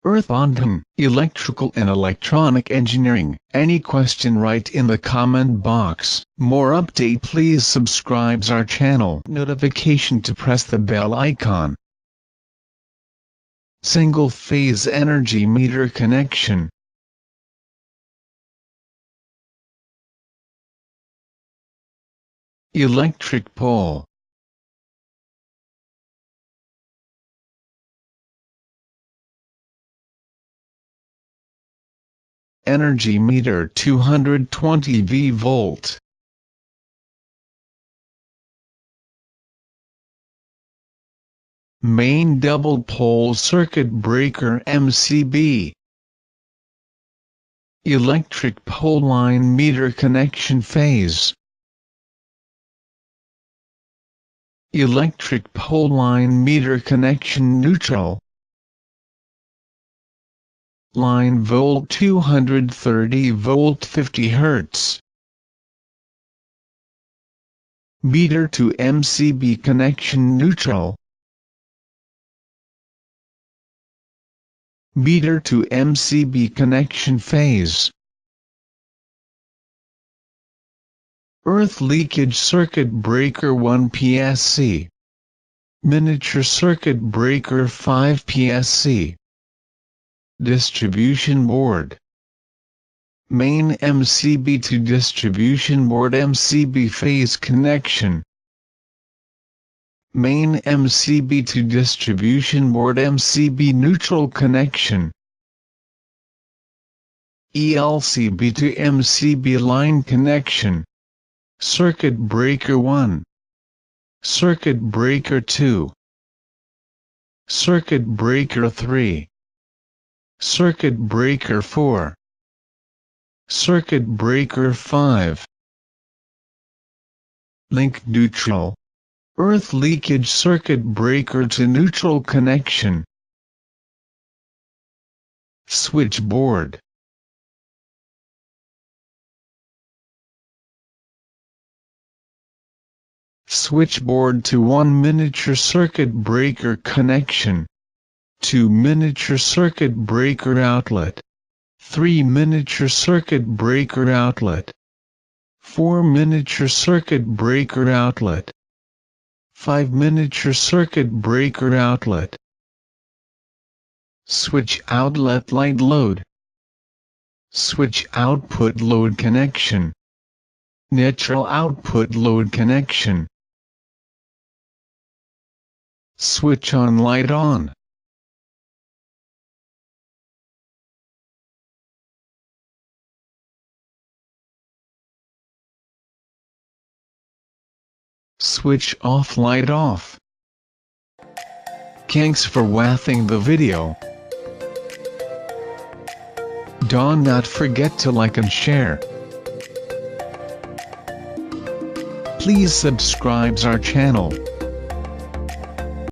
Earth on electrical and electronic engineering. Any question write in the comment box. More update please subscribe our channel. Notification to press the bell icon. Single phase energy meter connection. Electric pole. Energy meter 220 V-volt. Main double pole circuit breaker MCB. Electric pole line meter connection phase. Electric pole line meter connection neutral. Line volt 230 volt 50 Hz. Meter to MCB connection neutral. Meter to MCB connection phase. Earth leakage circuit breaker 1 PSC. Miniature circuit breaker 5 PSC. Distribution board. Main MCB to distribution board MCB phase connection. Main MCB to distribution board MCB neutral connection. ELCB to MCB line connection. Circuit breaker 1. Circuit breaker 2. Circuit breaker 3. Circuit breaker 4. Circuit breaker 5. Link neutral. Earth leakage circuit breaker to neutral connection. Switchboard. Switchboard to 1 miniature circuit breaker connection. 2 miniature circuit breaker outlet. 3 miniature circuit breaker outlet. 4 miniature circuit breaker outlet. 5 miniature circuit breaker outlet. Switch outlet light load. Switch output load connection. Neutral output load connection. Switch on light on. Switch off light off. Thanks for watching the video. Don't not forget to like and share. Please subscribe our channel.